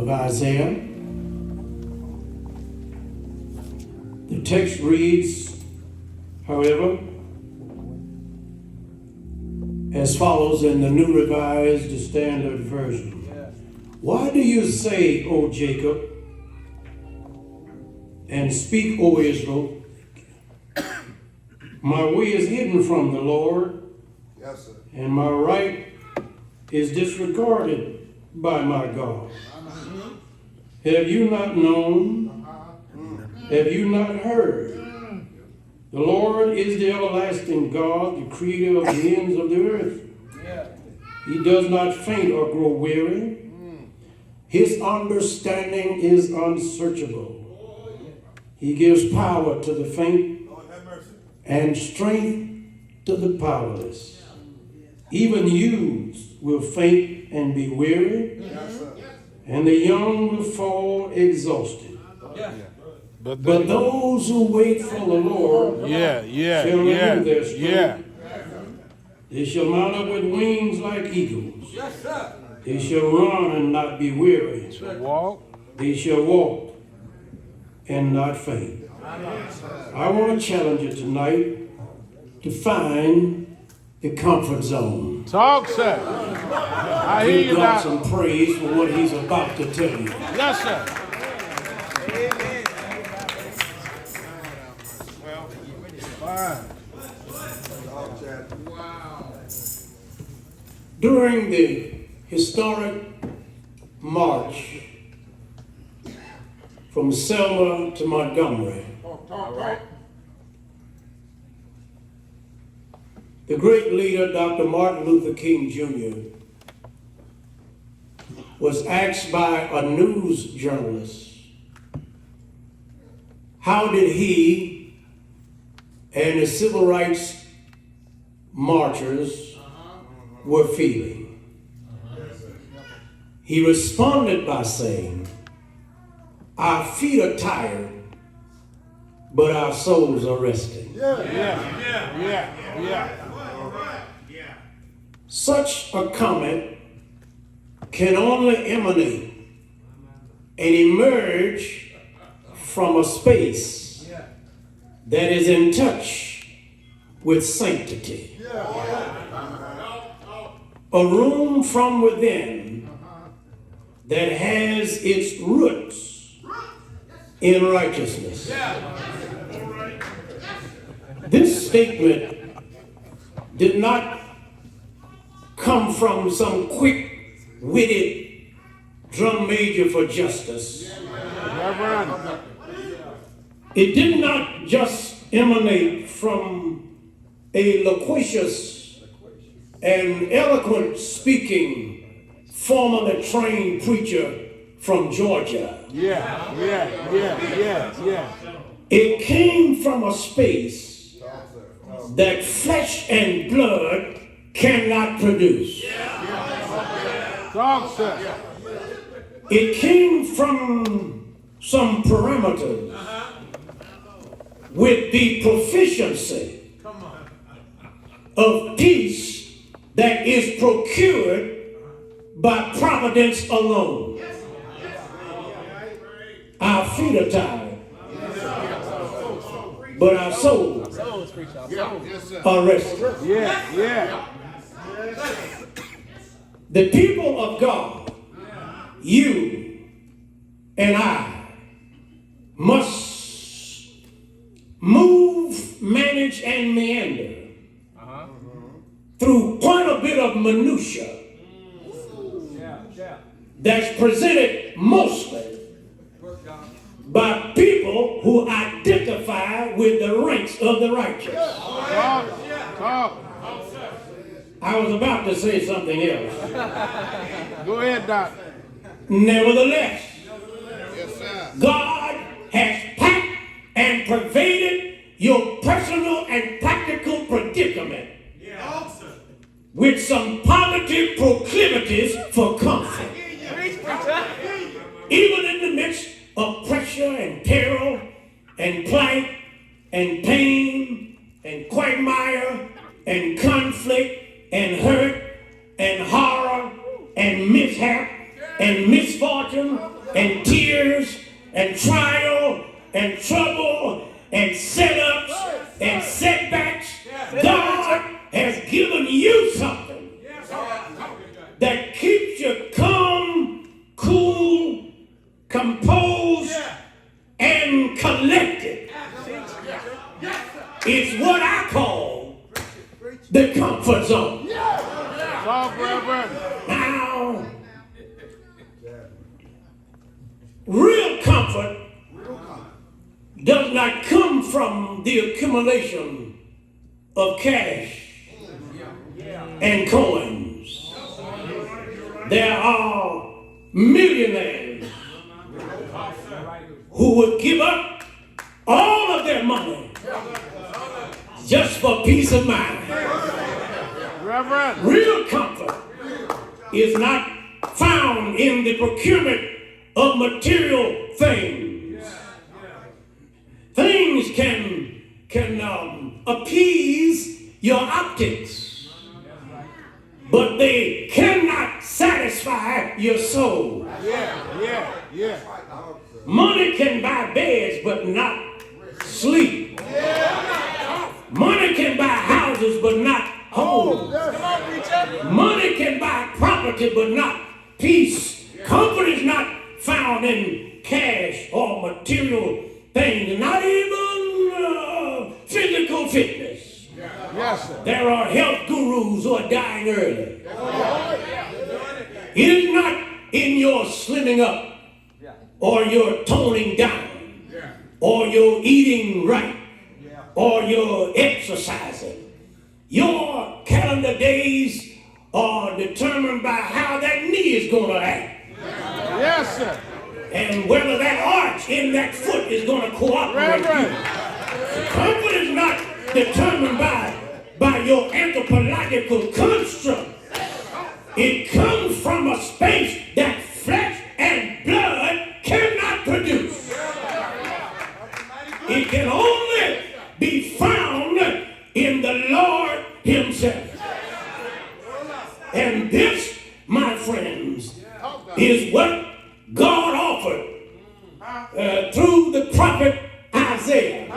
of Isaiah. The text reads, however, as follows in the New Revised Standard Version. Why do you say, O Jacob, and speak, O Israel, my way is hidden from the Lord, yes, sir, and my right is disregarded by my God. Have you not known? Have you not heard? The Lord is the everlasting God, the creator of the ends of the earth. He does not faint or grow weary. His understanding is unsearchable. He gives power to the faint and strength to the powerless. Even youths will faint and be weary, and the young will fall exhausted. But those who wait for the Lord shall renew their strength. They shall mount up with wings like eagles. They shall run and not be weary. They shall walk and not faint. I want to challenge you tonight to find the comfort zone. Talk, sir. I hear you, God some praise for what he's about to tell you. Yes, sir. Amen. Wow. During the historic march from Selma to Montgomery, the great leader, Dr. Martin Luther King Jr., was asked by a news journalist, how did he and the civil rights marchers were feeling? He responded by saying, our feet are tired, but our souls are resting. Such a comment can only emanate and emerge from a space that is in touch with sanctity. A room from within that has its roots in righteousness. This statement did not come from some quick-witted drum major for justice. Reverend. It did not just emanate from a loquacious and eloquent speaking, formerly trained preacher from Georgia. It came from a space that flesh and blood cannot produce. Talk, sir. It came from some parameters with the proficiency of peace that is procured by providence alone. Our feet are tired, but our souls are resting. The people of God, you and I, must move, manage, and meander through quite a bit of minutia that's presented mostly by people who identify with the ranks of the righteous. I was about to say something else. Go ahead, Doc. Nevertheless, God has packed and pervaded your personal and practical predicament with some positive proclivities for comfort. Even in the midst of pressure and peril and plight and pain and quagmire and conflict and hurt and horror and mishap and misfortune and tears and trial and trouble and setups and setbacks, God has given you something that keeps you calm, cool, composed, and collected. It's what I call the comfort zone. Talk, Reverend. Now, real comfort does not come from the accumulation of cash and coins. There are millionaires who would give up all of their money just for peace of mind. Reverend. Real comfort is not found in the procurement of material things. Things can appease your optics, but they cannot satisfy your soul. Yeah. Money can buy beds, but not sleep. Money can buy houses, but not homes. Money can buy property, but not peace. Comfort is not found in cash or material things, not even physical fitness. Yes, sir. There are health gurus who are dying early. It is not in your slimming up or your toning down or your eating right or your exercising. Your calendar days are determined by how that knee is going to act. Yes, sir. And whether that arch in that foot is going to cooperate. Reverend. Comfort is not determined by your anthropological construct. It comes from a space that flesh and blood cannot produce. It can only be found in the Lord Himself. And this, my friends, is what God offered through the prophet Isaiah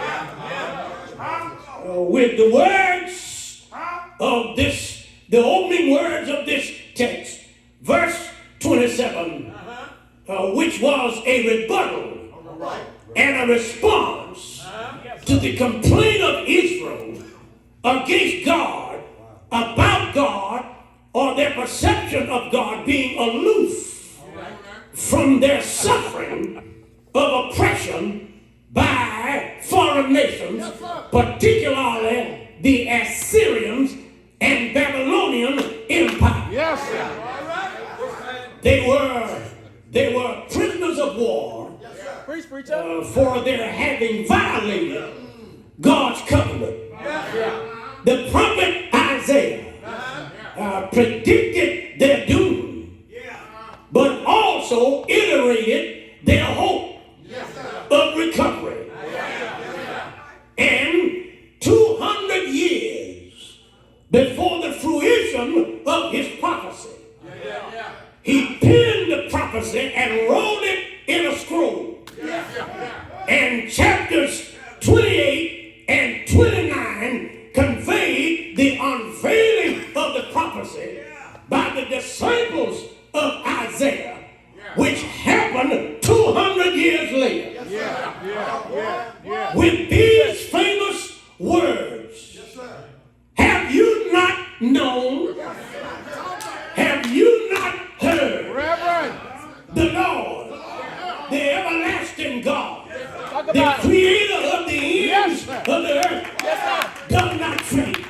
with the words of this, the opening words of this text, verse 27, which was a rebuttal and a response to the complaint of Israel against God, about God, or their perception of God being aloof from their suffering of oppression by foreign nations, particularly the Assyrians and Babylonian Empire. Yes, sir. They were prisoners of war for their having violated God's covenant. The prophet Isaiah predicted their doom, but also iterated their hope of recovery. And 200 years before the fruition of his prophecy, he penned the prophecy and wrote it in a scroll. And chapters 28 and 29 conveyed the unveiling of the prophecy by the disciples of Isaiah, which happened 200 years later. With these famous words, have you not known? Have you not heard? Reverend. The Lord, the everlasting God, the creator of the ends of the earth, does not faint,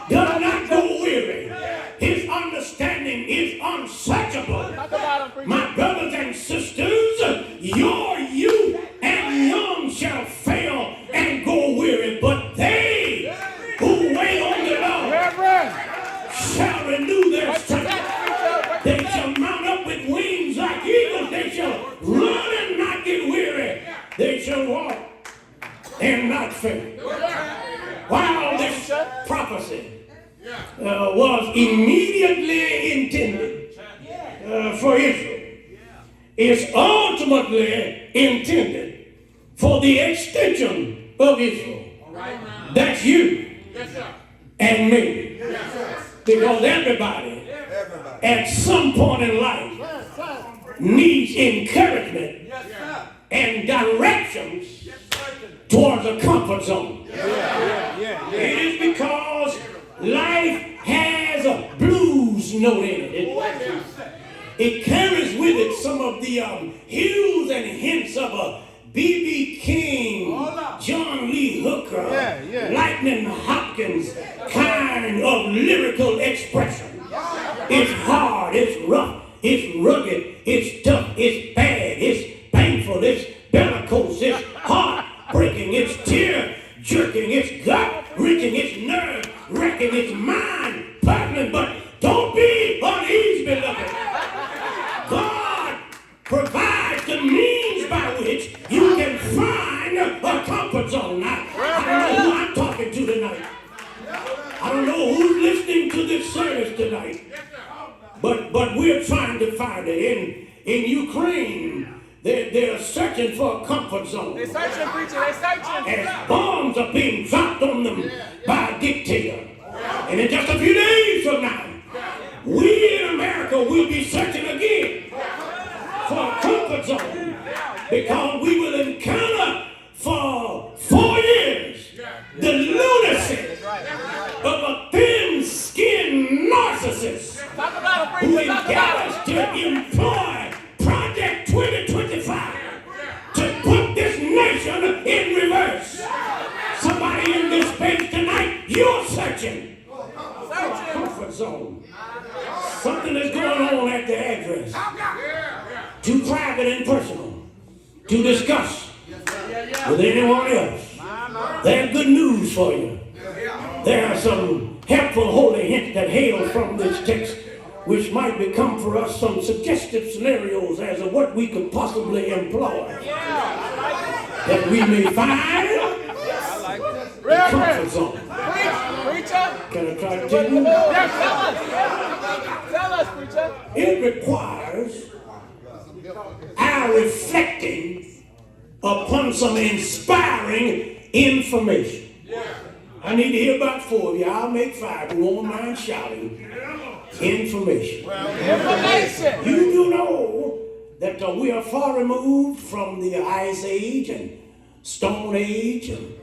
does not go weary. His understanding is unsearchable. My brothers and sisters, your youth and young shall fail and go weary, but they who wait on the Lord shall renew their strength. They shall mount up with wings like eagles. They shall run and not get weary. They shall walk and not faint. While this prophecy was immediately intended for Israel, is ultimately intended for the extension of Israel. That's you and me. Because everybody at some point in life needs encouragement and directions towards a comfort zone. It is because life has a blues note in it. It carries with it some of the hues and hints of a B.B. King, John Lee Hooker, Lightning Hopkins kind of lyrical expression. It's hard, it's rough, it's rugged, it's tough, it's bad, it's painful, it's bellicose, it's heartbreaking, it's tear-jerking, it's gut-wrenching, it's nerve-wracking, it's mind-boggling, but don't be uneasy, beloved. God provides the means by which you can find a comfort zone. Now, I don't know who I'm talking to tonight. I don't know who's listening to this service tonight. But we're trying to find it. In Ukraine, they're searching for a comfort zone. They're searching, preacher. They're searching. As bombs are being dropped on them by a dictator. And in just a few days from now, we in America will be searching again for a comfort zone, because we will encounter for 4 years the lunacy of a thin-skinned narcissist who endeavors to employ Project 2025 to put this nation in reverse. Somebody in this space tonight, you're searching. Comfort zone. Something is going on at the address. Too private and personal to discuss with anyone else. There's good news for you. There are some helpful holy hints that hail from this text, which might become for us some suggestive scenarios as to what we could possibly employ, that we may find a comfort zone. Can I try to tell you? Tell us, preacher. It requires our reflecting upon some inspiring information. I need to hear about 4 of you. I'll make 5 who won't mind shouting. Information. Information. You do know that we are far removed from the Ice Age and Stone Age and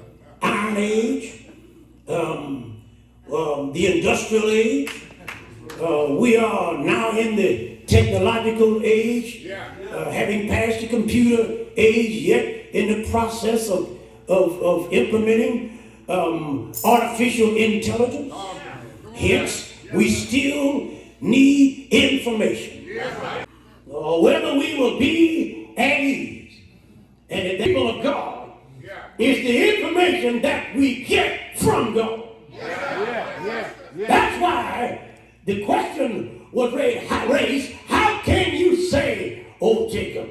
Iron Age, the Industrial Age. We are now in the technological age, having passed the computer age, yet in the process of implementing artificial intelligence. Hence, we still need information. Whether we will be at ease, and the people of God is the information that we get from God. That's why the question was raised, how can you say, O Jacob?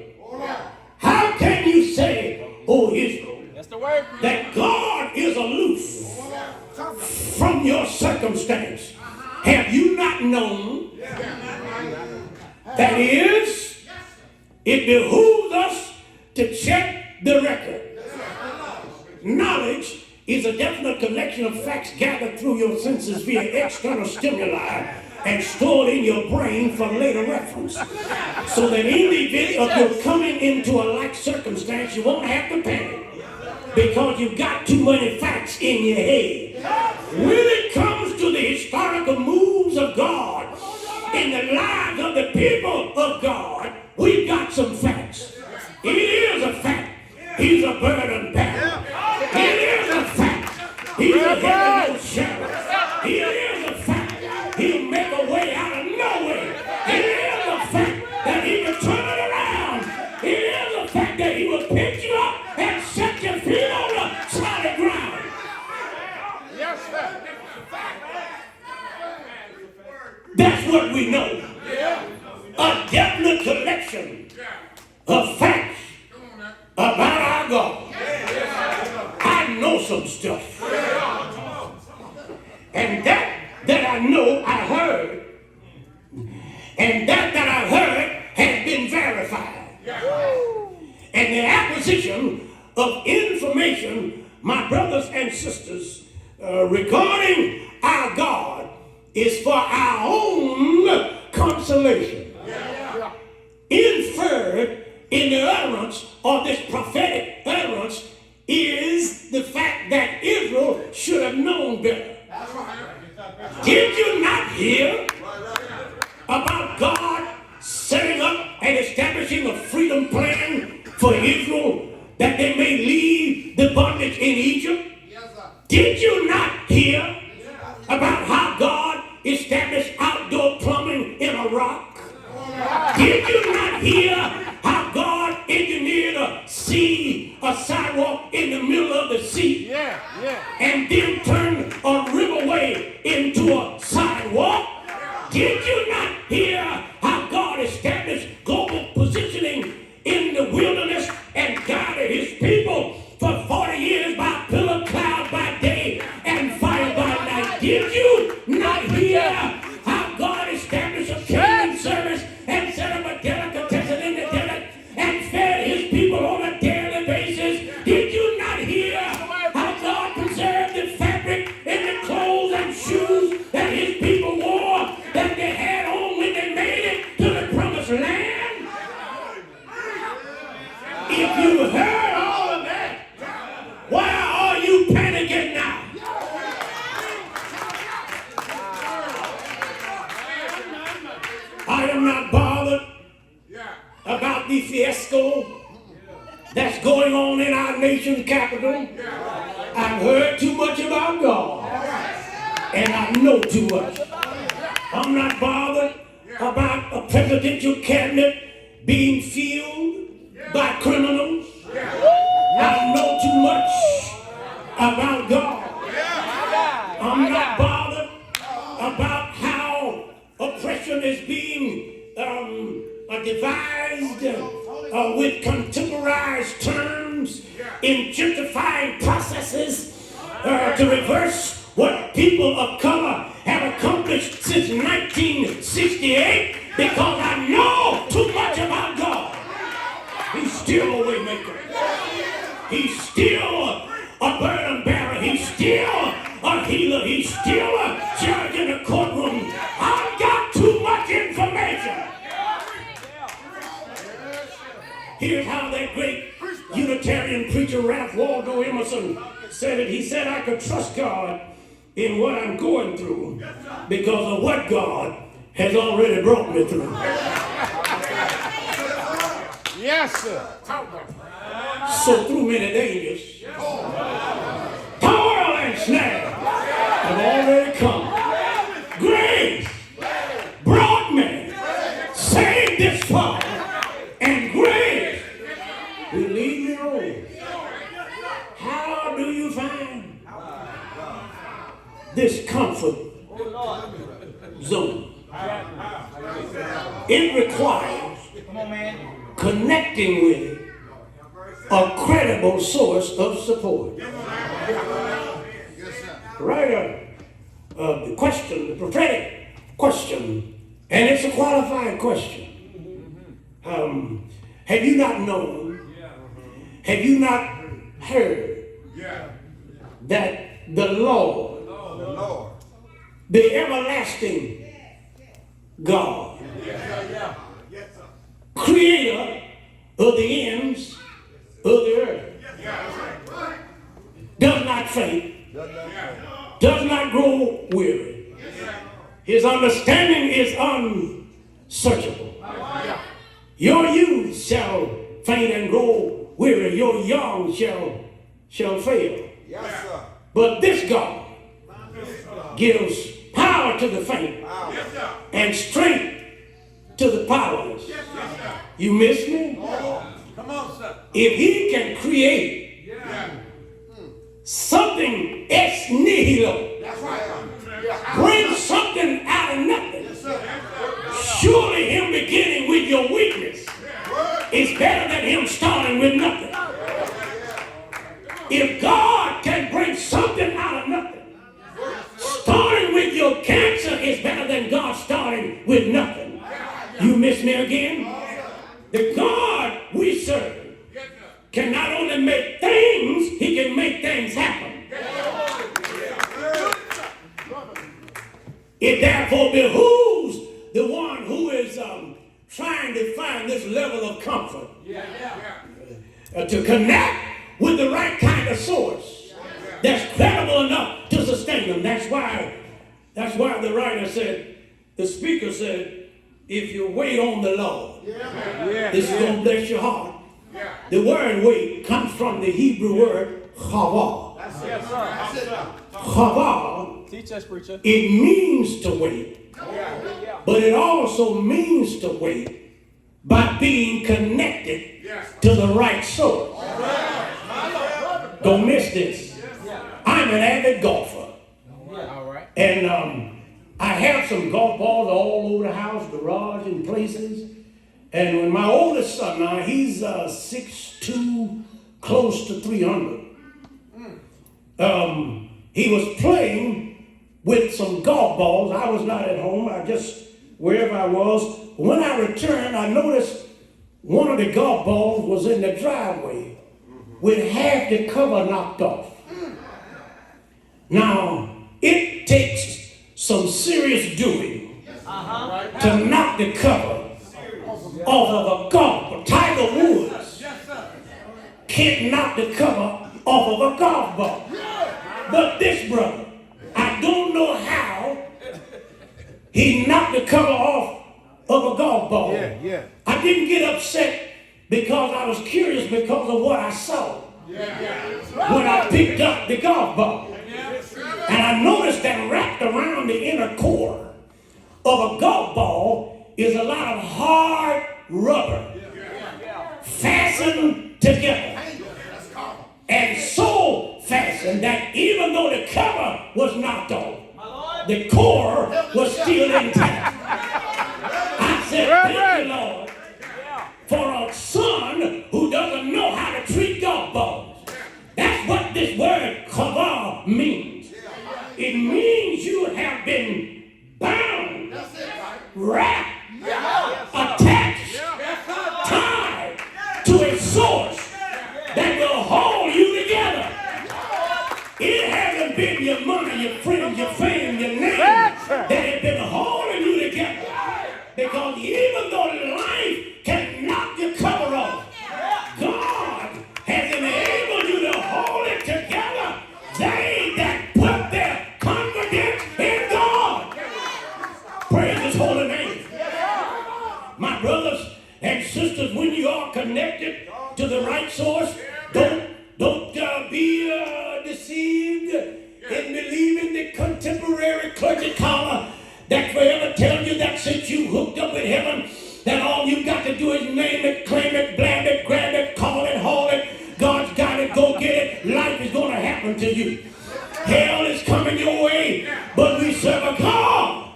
How can you say, O Israel? That's the word. That God is aloof from your circumstance. Have you not known? That is, it behooves us to check the record. Knowledge is a definite collection of facts gathered through your senses via external stimuli and stored in your brain for later reference. So that in the event of your coming into a like circumstance, you won't have to panic, because you've got too many facts in your head. When it comes to the historical moves of God in the lives of the people of God, we've got some facts. It is a fact. He's a burden bearer. It is a fact. He's a heavy load sharer. It is a fact. He'll make a way out of no way. It is a fact that he can turn it around. It is a fact that he will pick you up and set your feet on the solid ground. Yes, sir. That's what we know. A definite collection of facts about our God. I know some stuff. And that I know, I heard. And that I heard has been verified. And the acquisition of information, my brothers and sisters, regarding our God is for our own consolation. Inferred in the utterance of this prophetic utterance is the fact that Israel should have known better. Did you not hear about God setting up and establishing a freedom plan for Israel that they may leave the bondage in Egypt? Did you not hear about how God established outdoor plumbing in Iraq? Did you not hear how God engineered a sidewalk in the middle of the sea? And then turned a riverway into a sidewalk? Did you not hear how God established global positioning in the wilderness and guided his people for 40 years by pillar cloud by day and fire by night? Did you not hear how God established a catering service and set up a delicatessen in the desert and fed his people on a daily basis? Did you not hear how God preserved the fabric in the clothes and shoes that his people wore that they had on when they made it to the promised land? If you heard all of that, why are you panicking now? I am not bothered about the fiasco that's going on in our nation's capital. I've heard too much about God, and I know too much. I'm not bothered about a presidential cabinet being filled by criminals. I know too much about God. I'm not bothered about how oppression is being devised with contemporized terms in gentrifying processes to reverse what people of color have accomplished since 1968, because I know too much about God. He's still a way maker. He's still a burden bearer. He's still a healer. He's still a judge in the courtroom. I've got too much information. Here's how that great Unitarian preacher Ralph Waldo Emerson said it. He said, I could trust God in what I'm going through because of what God has already brought me through. Yes, sir. So through many dangers, toil and snare have already come. Grace brought me, saved this far, and grace will lead me on. How do you find this comfort zone? It requires connecting with a credible source of support. Right up the question, the prophetic question, and it's a qualified question. Have you not known? Have you not heard that the Lord, the everlasting God, creator of the ends of the earth, does not faint, does not grow weary. His understanding is unsearchable. Your youth shall faint and grow weary. Your young shall fail. But this God gives power to the faint and strength to the powerless. You miss me? Come on, sir. If he can create something ex nihilo, bring something out of nothing, surely him beginning with your weakness is better than him starting with nothing. If God can bring something out of nothing, starting with your cancer is better than God starting with nothing. You miss me again? The God serve can not only make things, he can make things happen. It therefore behooves the one who is trying to find this level of comfort to connect with the right kind of source that's credible enough to sustain them. That's why the writer said, the speaker said, if you wait on the Lord, this is going to bless your heart. The word wait comes from the Hebrew word chava. Chava, Teach us, preacher. it means to wait, but it also means to wait by being connected to the right source. Don't miss this. I'm an avid golfer. And I have some golf balls all over the house, garage, and places. And when my oldest son, now he's 6'2", close to 300. He was playing with some golf balls. I was not at home. I just, wherever I was. When I returned, I noticed one of the golf balls was in the driveway with half the cover knocked off. Now, it takes some serious doing to knock the cover off of a golf ball. Tiger Woods can't knock the cover off of a golf ball. But this brother, I don't know how he knocked the cover off of a golf ball. I didn't get upset because I was curious because of what I saw when I picked up the golf ball. And I noticed that wrapped around the inner core of a golf ball is a lot of hard rubber fastened together. And so fastened that even though the cover was knocked off, the core was still intact. I said, thank you, Lord, for a son who doesn't know how to treat golf balls. That's what this word kavah means. It means you have been bound, wrapped, attached, tied to a source that will hold you together. It hasn't been your money, your friends, your fame, your name that have been holding you together. Because even though life can knock your cover off, God has enabled you to hold it together. They that put their confidence in God. Praise His holy name. My brothers and sisters, when you are connected to the right source, don't be deceived in believing the contemporary clergy collar that forever tells you that since you hooked up with heaven, that all you got to do is name it, claim it, blab it, grab it, call it, haul it. God's got it, go get it. Life is going to happen to you. Hell is coming your way, but we serve a God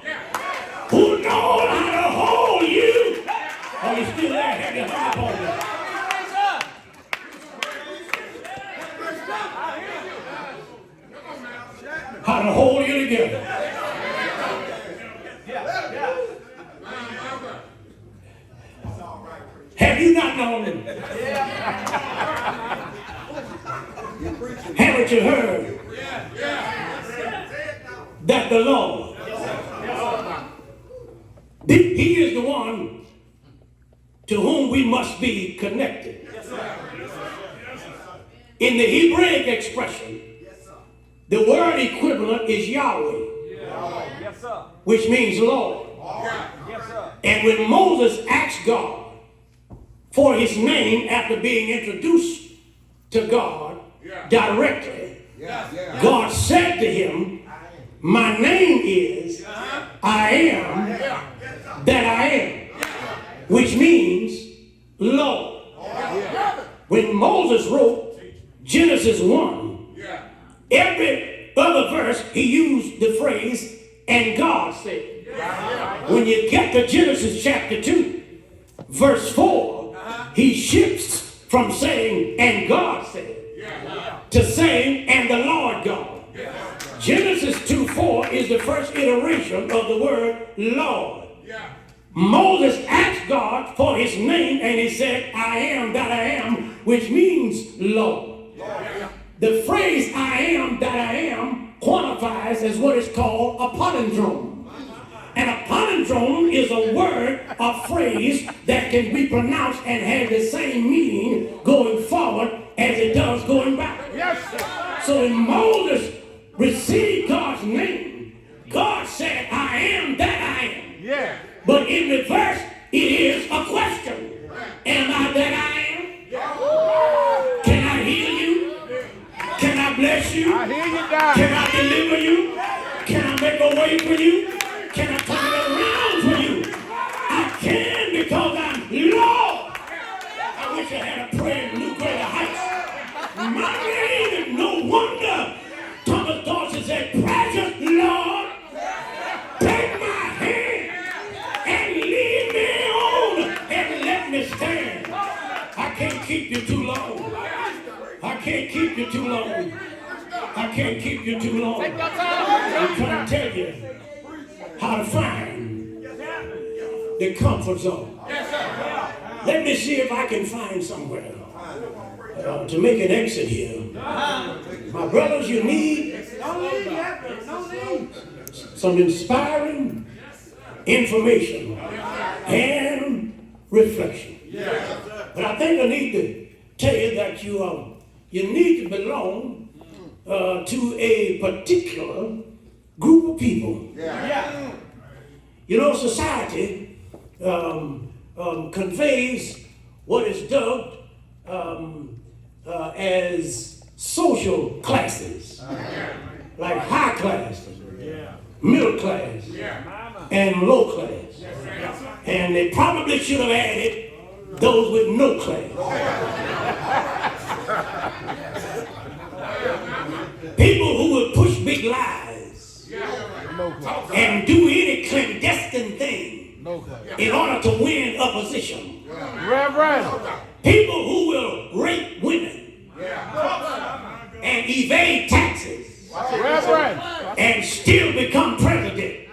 who knows how to hold you. Are you still there? Have your hand up on me. How to hold you together. Have you not known him? Haven't you heard that the Lord, He is the one to whom we must be connected? In the Hebraic expression, the word equivalent is Yahweh, which means Lord. And when Moses asked God for his name after being introduced to God directly, God said to him, my name is I am that I am, which means Lord. When Moses wrote Genesis 1, every other verse he used the phrase, and God said. When you get to Genesis chapter 2, verse 4, he shifts from saying, and God said, to saying, and the Lord God. Genesis 2:4 is the first iteration of the word Lord. Moses asked God for his name, and he said, I am that I am, which means Lord. The phrase I am that I am qualifies as what is called a palindrome. And a palindrome is a word, a phrase that can be pronounced and have the same meaning going forward as it does going back. Yes, sir. So when Moses received God's name, God said, I am that I am. Yeah. But in reverse, it is a question. Am I that I am? Can I heal you? Can I bless you? I hear you, God. Can I deliver you? Can I make a way for you? Can I turn it around for you? I can because I'm Lord. I wish I had a prayer in New Greater Heights. My name is no wonder. Thomas Dawson said, precious Lord, take my hand and lead me on and let me stand. I can't keep you too long. I can't keep you too long. I can't keep you too long. I'm trying to tell you how to find the comfort zone. Let me see if I can find somewhere to make an exit here. My brothers, you need some inspiring information and reflection. But I think I need to tell you that you need to belong to a particular group of people. You know, society conveys what is dubbed as social classes, like high class, middle class, and low class. And they probably should have added those with no class. People who will push big lies and do any clandestine thing in order to win a position. Reverend. People who will rape women and evade taxes Reverend. and still become president.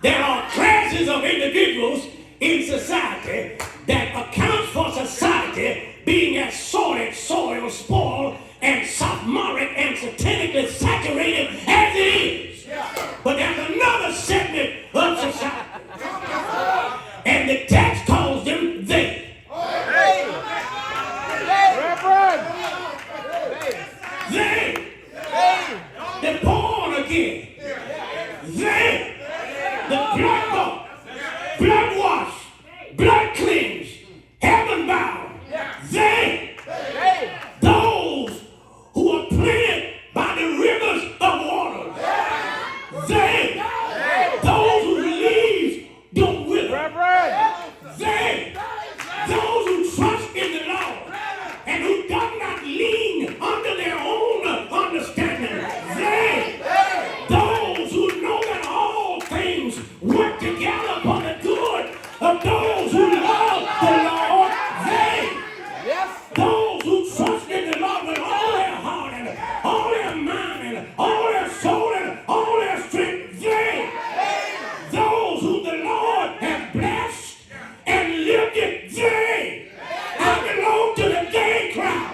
There are classes of individuals in society that accounts for society being as sordid, soiled, spoiled, and sophomoric and satanically saturated as it is. But there's another segment of society. And the text calls them they. Reverend. They. They're born again. They. The blood bought, blood washed, blood cleansed, heaven bound. They. Those who are planted by the rivers of water. They. Those whose leaves don't wither. Reverend. They. Those who trust in the Lord and who do not lean under their own understanding. They. Those who know that all things work together for the good of those who love the Lord. They. Those who trust in the Lord with all their heart and all their mind and all their soul and all their strength. They. Those whom the Lord has blessed and lifted. They. I belong to the they crowd.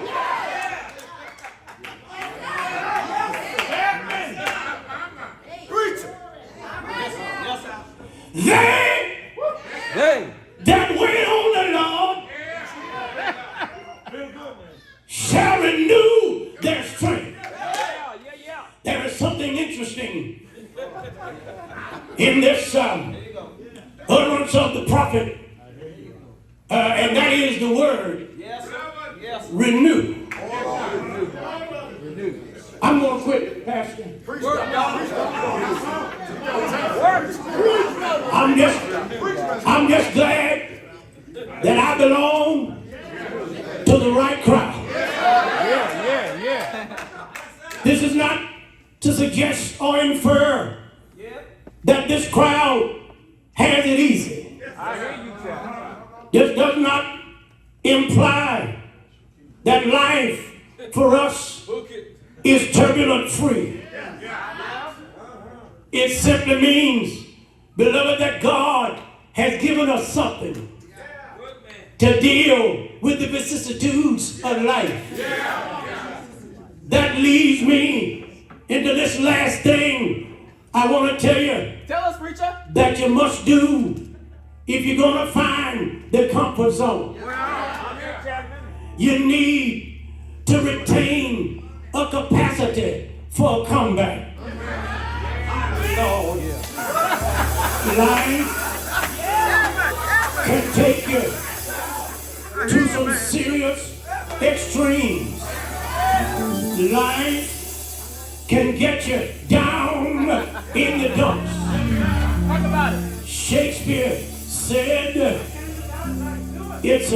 They that wait on the Lord shall renew their strength. There is something interesting in this utterance of the prophet, and that is the word renew. I'm going to quit, Pastor. I'm just glad that I belong to the right crowd. This is not to suggest or infer that this crowd has it easy. This does not imply that life for us is turbulent free. It simply means Beloved, that God has given us something to deal with the vicissitudes of life. That leads me into this last thing I want to tell you. Tell us, preacher. That you must do if you're going to find the comfort zone. You need to retain a capacity for a comeback. Lord, life can take you to some serious extremes. Life can get you down in the dumps. Talk about it. Shakespeare said it's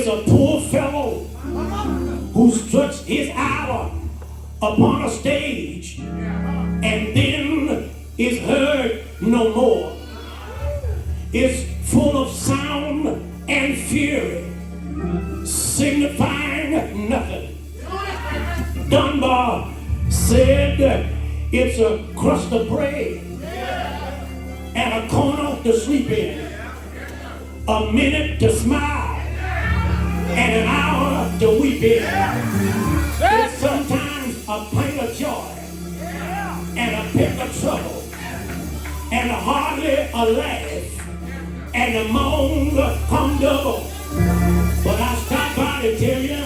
a poor fellow who struts his hour upon a stage and then is heard no more. It's full of sound and fury, signifying nothing. Dunbar said it's a crust of bread and a corner to sleep in, a minute to smile and an hour to weep in. It's sometimes a pint of joy and a peck of trouble and a hardly a laugh and a moan come double. But I stop by to tell you,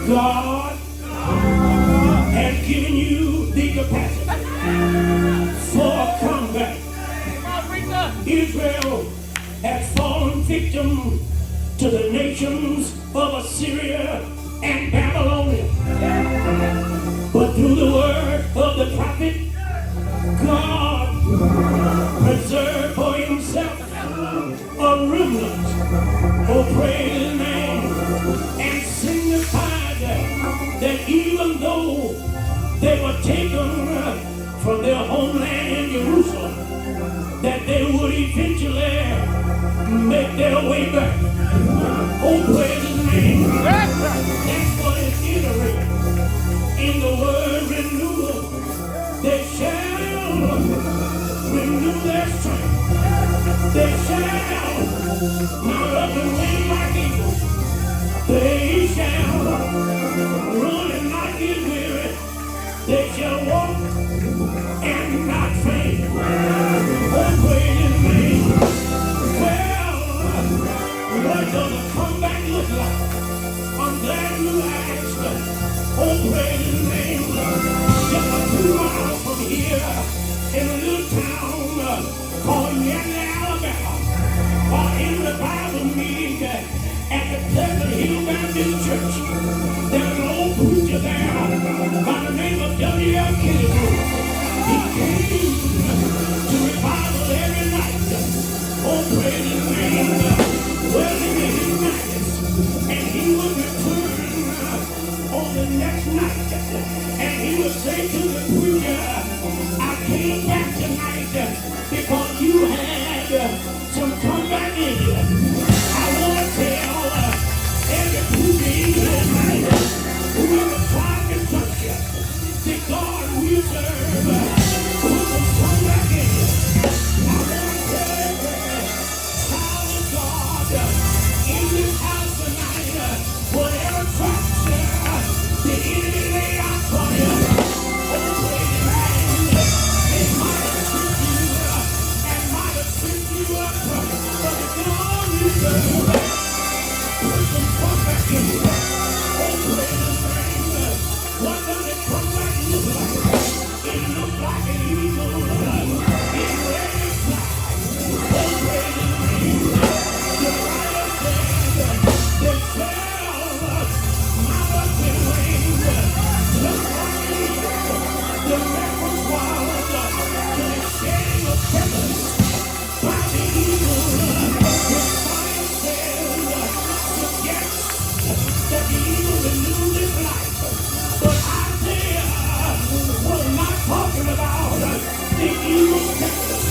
God has given you the capacity for a comeback. Israel had fallen victim to the nations of Assyria and Babylonia. But through the word of the prophet, God preserved for himself a remnant, oh praise his name, and signified that even though they were taken from their homeland in Jerusalem, that they would eventually make their way back. Oh, praise his name. That's what is iterated in the word renewal. They shall renew their strength. They shall mount up and wing like eagles. They shall run and not get weary. They shall walk and not faint. Oh, praise his name. Well, what does a comeback look like? I'm glad you asked. Oh, praise his name. Just a 2 miles from here, in a little town called Yanley, Alabama, or in the Bible meeting at the Tellis Chapman Church. There's an old preacher there by the name of W.L. Kenny. He came to revival every night. Oh, praise his name. Well, he made his nights, and he would return on the next night, and he would say to the preacher, I came back tonight because you had some comeback in you. I want to tell every preacher in here tonight, whoever tried to touch you, the God we serve, put some comeback in you. I want to tell every child of God in this house tonight, whatever traps the enemy laid out for you, oh, praise his name. It might have tripped you and might have tripped you up, but the God you serve, put some comeback in you. Oh, praise his name. What does it come back look like? It looks like an eagle in ready to fly. Oh, praise his name. The Bible said they shall mount up with wings just like an eagle. The reference was to the shedding of feathers by the eagle. The science says yes, that the eagle will lose his life. But Isaiah was not talking about the eagle's feathers.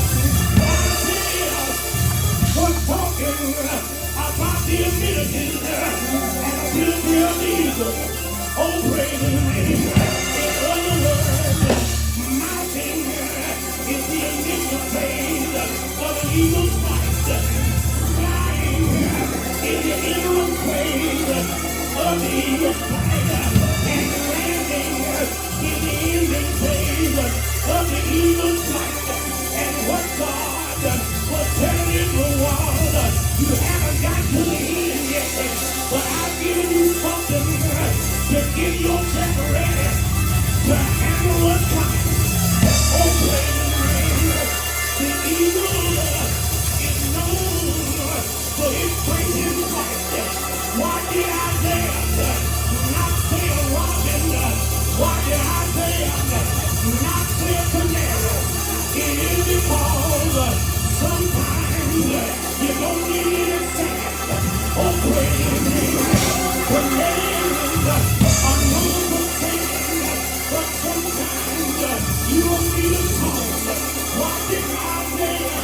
Isaiah was talking about the abilities and ability of the eagle. Oh, praise his name. In other words, mounting is the initial phase eagle's flight, flying in the inner praise of the eagle's flight, and landing in the ending phase of the eagle's flight. And what God was telling Israel, you haven't got to the end yet, but I've given you something to get yourself ready to handle what's coming. Oh, praise the name. The eagle is known for his strength in fight. Why did Isaiah not say a robin? Why did Isaiah not say a canary? It is because sometimes you don't need any sand. Oh, praise the name. Canaries are known for singing, but sometimes you don't need a song. Why did Isaiah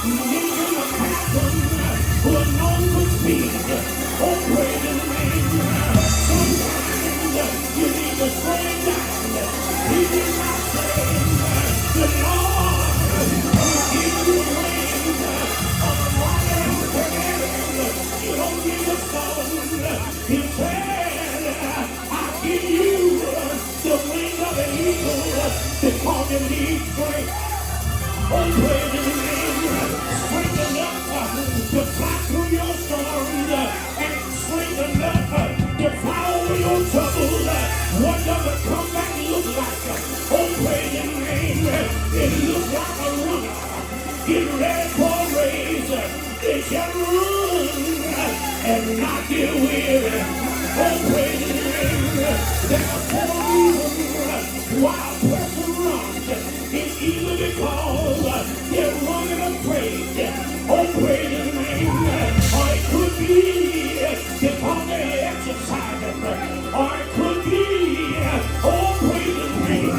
mention a captain who was known for speed? Oh, praise the name. Sometimes you need to slow it down. He did not say the Lord will give you wings on a wire canary. You don't need a song. He said, I give you the wings of an eagle because you need strength. Oh, praise his name. Strength enough to fly through your storms and strength enough to fly over your troubles. What does a comeback look like? Oh, praise his name. It looks like a runner getting ready for a race. They shall run and not get weary. Oh, praise his name. There's a reason why a person runs. It's either because they're running afraid. Oh, praise his name. Or it could be because they're exercising. Or it could be, oh, praise his name,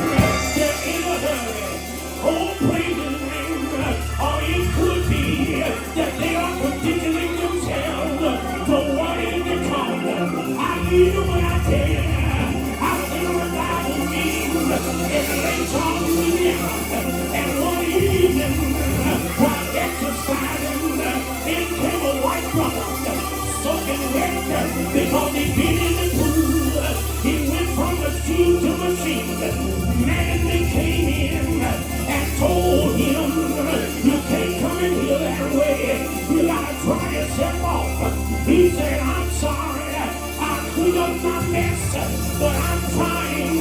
they're in a hurry. Oh, praise his name. Or it could be that they are conditioning themselves for what is to come. I hear what I tell you. I've been a revival meeting in Lake Charles, Louisiana. And one evening, while exercising, in came a white brother, soaking wet because he'd been in the pool. He went from machine to machine. Man, they came in and told him, you can't come in here that way. You gotta dry yourself off. He said, I'm sorry. I clean up my mess, but I'm trying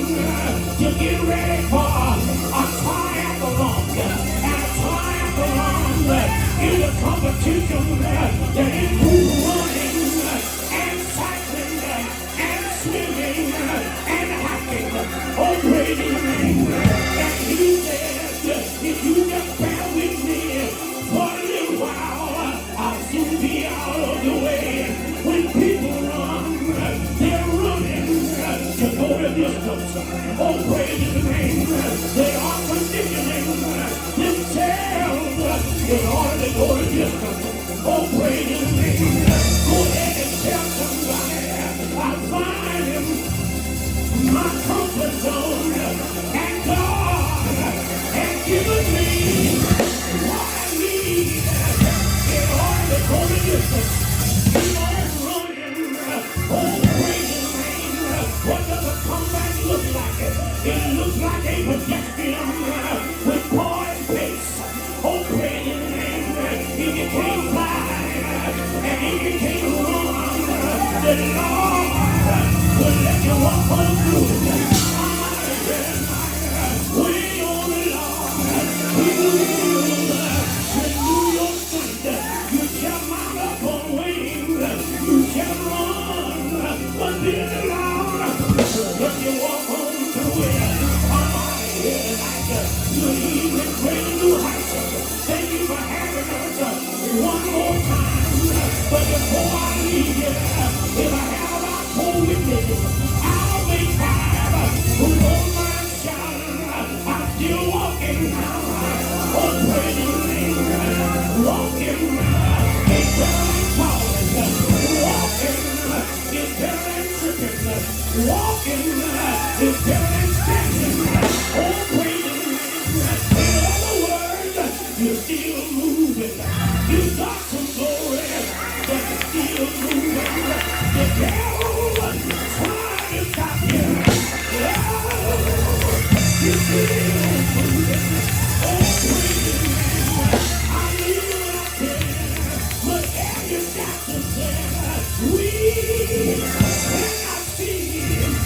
to get ready for a triathlon. And a triathlon is a competition that includes running and cycling and swimming and hiking. Oh, praise his name. And he said, if you just bear with me for a little while, I'll soon be out of the way. When people run, they're running to go the distance. Oh, praise his name. They are conditioning themselves in order to go the distance. Oh, praise his name. Go ahead and tell somebody I find him my comfort zone. And God has given me what I need in order to go the distance. What does a comeback look like? It looks like a pedestrian with poised pace. Oh, praise his name. If you can't fly and if you can't run, the Lord will let you walk on through. Wait on the Lord. He will renew your strength. You shall mount up on wings. You shall run, but then the Lord, if you walk on through it, I'm out of here tonight. Good evening, great new heights. Thank you for having us one more time. But before I leave you, if I have about 4 witnesses, I'll make 5 who don't mind shouting. I'm still walking now. Oh, praise his name. Walking is better than falling. Walking is better than tripping. Walking is better than standing. Oh, praise his name. In other words, you're still moving. We cannot see